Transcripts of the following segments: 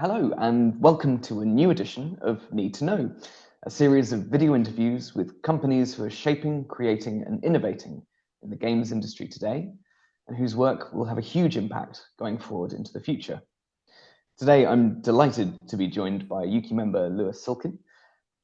Hello, and welcome to a new edition of Need to Know, a series of video interviews with companies who are shaping, creating, and innovating in the games industry today, and whose work will have a huge impact going forward into the future. Today, I'm delighted to be joined by Ukie member Lewis Silkin,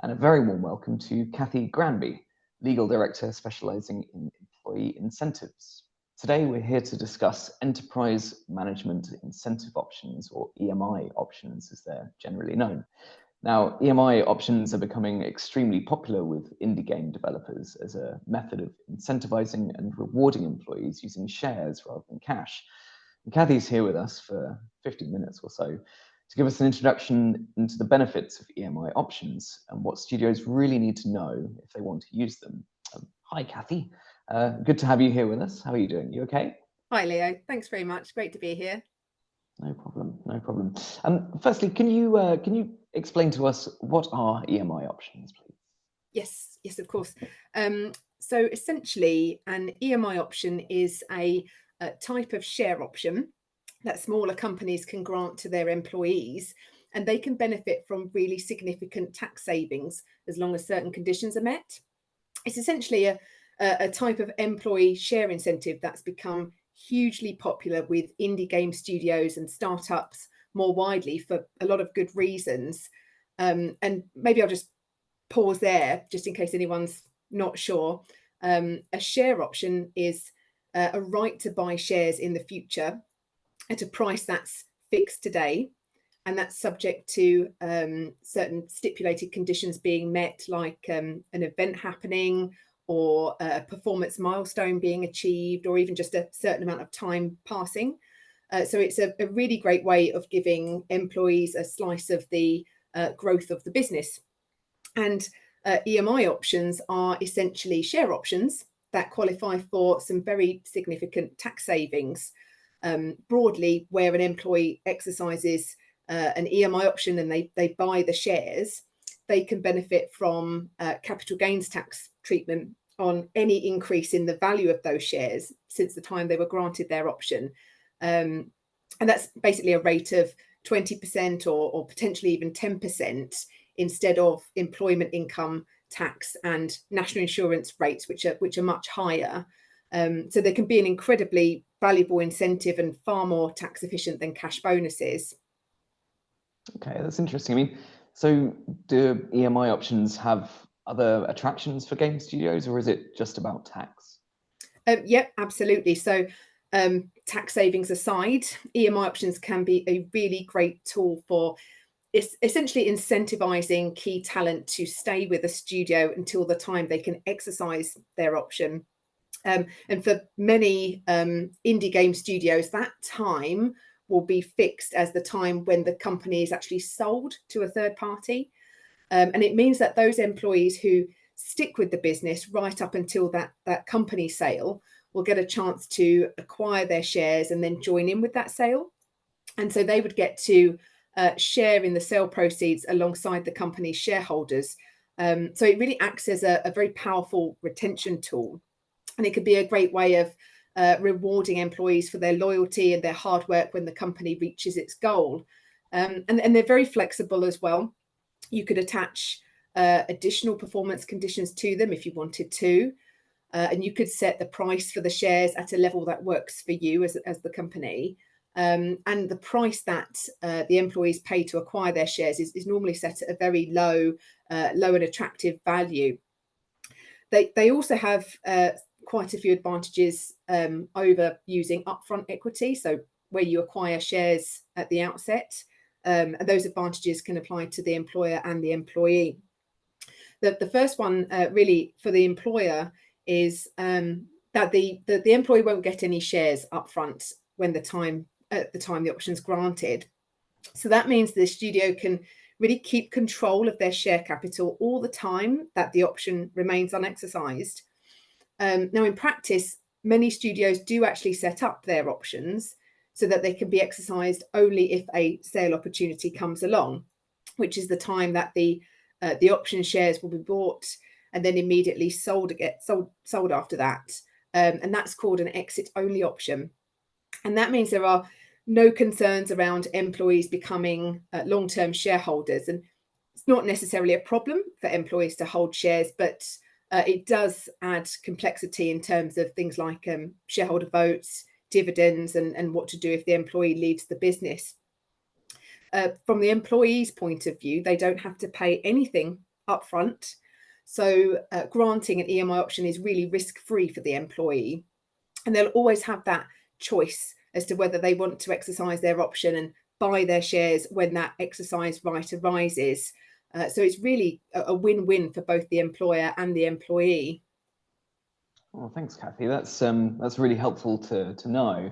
and a very warm welcome to Kathy Granby, Legal Director specializing in employee incentives. Today, we're here to discuss enterprise management incentive options, or EMI options, as they're generally known. Now, EMI options are becoming extremely popular with indie game developers as a method of incentivizing and rewarding employees using shares rather than cash. And Kathy's here with us for 15 minutes or so to give us an introduction into the benefits of EMI options and what studios really need to know if they want to use them. Hi, Kathy. Good to have you here with us. How are you doing? You okay? Hi, Leo. Thanks very much. Great to be here. No problem. No problem. Firstly, can you explain to us what are EMI options, please? Yes, of course. So essentially, an EMI option is a type of share option that smaller companies can grant to their employees, and they can benefit from really significant tax savings as long as certain conditions are met. It's essentially a type of employee share incentive that's become hugely popular with indie game studios and startups more widely for a lot of good reasons. And maybe I'll just pause there just in case anyone's not sure. A share option is a right to buy shares in the future at a price that's fixed today, and that's subject to certain stipulated conditions being met, like an event happening or a performance milestone being achieved, or even just a certain amount of time passing. So it's a really great way of giving employees a slice of the growth of the business. And EMI options are essentially share options that qualify for some very significant tax savings. Broadly, where an employee exercises an EMI option and they buy the shares, they can benefit from capital gains tax treatment on any increase in the value of those shares since the time they were granted their option. And that's basically a rate of 20% or potentially even 10% instead of employment income tax and national insurance rates, which are much higher. So there can be an incredibly valuable incentive and far more tax efficient than cash bonuses. Okay, that's interesting. I mean, so do EMI options have other attractions for game studios, or is it just about tax? Yep, absolutely. So tax savings aside, EMI options can be a really great tool for essentially incentivizing key talent to stay with a studio until the time they can exercise their option. And for many indie game studios, that time will be fixed as the time when the company is actually sold to a third party. And it means that those employees who stick with the business right up until that company sale will get a chance to acquire their shares and then join in with that sale. And so they would get to share in the sale proceeds alongside the company's shareholders. So it really acts as a very powerful retention tool. And it could be a great way of rewarding employees for their loyalty and their hard work when the company reaches its goal. And they're very flexible as well. You could attach additional performance conditions to them if you wanted to. And you could set the price for the shares at a level that works for you as the company. And the price that the employees pay to acquire their shares is normally set at a very low and attractive value. They also have quite a few advantages over using upfront equity, so where you acquire shares at the outset, and those advantages can apply to the employer and the employee. The first one really for the employer is that the employee won't get any shares upfront when at the time the option's granted. So that means the studio can really keep control of their share capital all the time that the option remains unexercised. Now, in practice, many studios do actually set up their options so that they can be exercised only if a sale opportunity comes along, which is the time that the option shares will be bought and then immediately sold after that. And that's called an exit-only option. And that means there are no concerns around employees becoming long-term shareholders. And it's not necessarily a problem for employees to hold shares, but it does add complexity in terms of things like shareholder votes, dividends, and what to do if the employee leaves the business. From the employee's point of view, they don't have to pay anything upfront. So granting an EMI option is really risk-free for the employee. And they'll always have that choice as to whether they want to exercise their option and buy their shares when that exercise right arises. So it's really a win-win for both the employer and the employee. Well, thanks, Kathy. That's really helpful to know.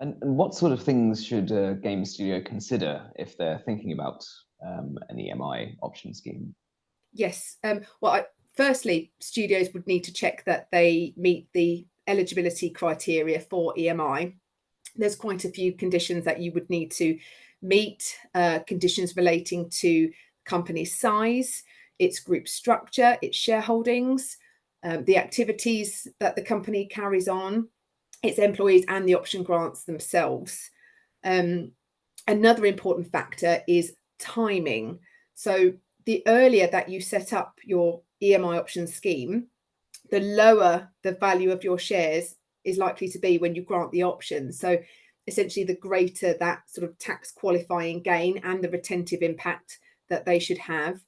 And what sort of things should a game studio consider if they're thinking about an EMI option scheme? Yes. Firstly, studios would need to check that they meet the eligibility criteria for EMI. There's quite a few conditions that you would need to meet, conditions relating to company size, its group structure, its shareholdings, the activities that the company carries on, its employees, and the option grants themselves. Another important factor is timing. So the earlier that you set up your EMI option scheme, the lower the value of your shares is likely to be when you grant the option. So essentially, the greater that sort of tax qualifying gain and the retentive impact that they should have.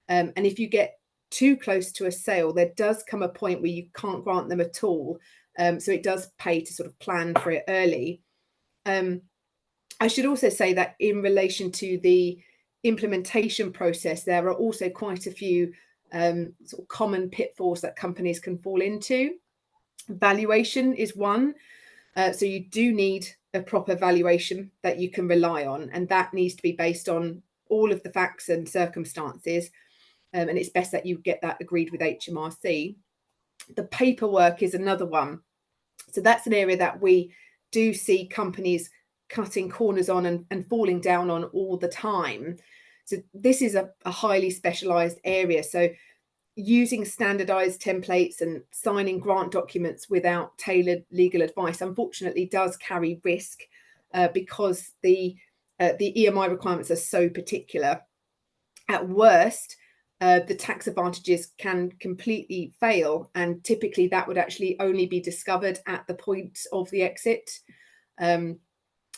And if you get too close to a sale, there does come a point where you can't grant them at all. So it does pay to sort of plan for it early. I should also say that in relation to the implementation process, there are also quite a few sort of common pitfalls that companies can fall into. Valuation is one. So you do need a proper valuation that you can rely on, and that needs to be based on all of the facts and circumstances. And it's best that you get that agreed with HMRC. The paperwork is another one. So that's an area that we do see companies cutting corners on and falling down on all the time. So this is a highly specialized area. So using standardized templates and signing grant documents without tailored legal advice, unfortunately, does carry risk because the EMI requirements are so particular. At worst, the tax advantages can completely fail, and typically that would actually only be discovered at the point of the exit.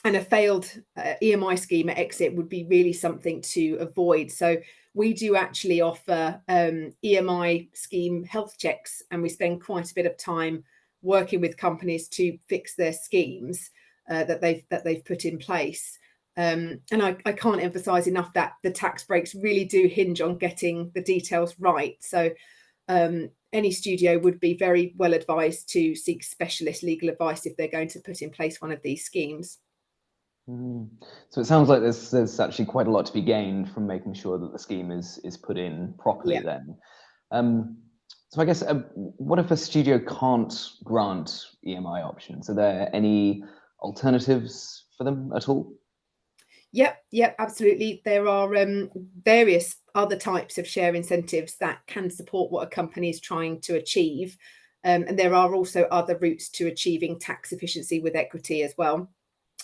And a failed EMI scheme at exit would be really something to avoid. So we do actually offer EMI scheme health checks, and we spend quite a bit of time working with companies to fix their schemes that they've put in place. And I can't emphasize enough that the tax breaks really do hinge on getting the details right. So any studio would be very well advised to seek specialist legal advice if they're going to put in place one of these schemes. So it sounds like there's actually quite a lot to be gained from making sure that the scheme is put in properly. Yeah. Then. So I guess what if a studio can't grant EMI options? Are there any alternatives for them at all? Yep, absolutely. There are various other types of share incentives that can support what a company is trying to achieve. And there are also other routes to achieving tax efficiency with equity as well.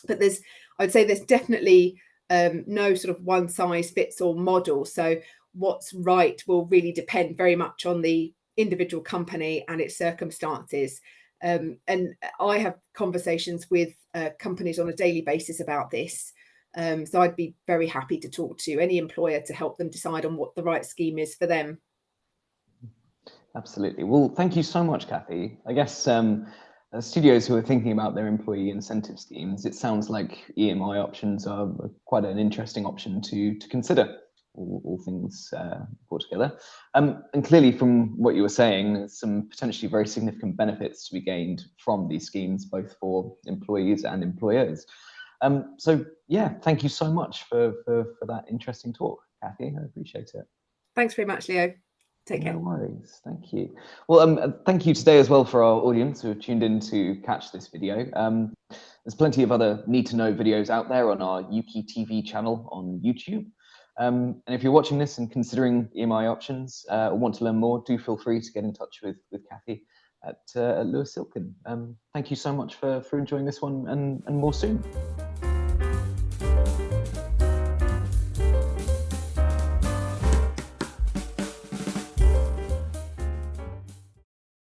But I would say there's definitely no sort of one size fits all model. So what's right will really depend very much on the individual company and its circumstances. And I have conversations with companies on a daily basis about this. So I'd be very happy to talk to any employer to help them decide on what the right scheme is for them. Absolutely. Well, thank you so much, Kathy. I guess studios who are thinking about their employee incentive schemes, it sounds like EMI options are quite an interesting option to consider, all things brought together. And clearly from what you were saying, there's some potentially very significant benefits to be gained from these schemes, both for employees and employers. So yeah, thank you so much for that interesting talk, Kathy. I appreciate it. Thanks very much, Leo. Take care. No worries. Thank you. Well, thank you today as well for our audience who have tuned in to catch this video. There's plenty of other need to know videos out there on our Ukie TV channel on YouTube. And if you're watching this and considering EMI options or want to learn more, do feel free to get in touch with Kathy at Lewis Silkin. Thank you so much for enjoying this one and more soon.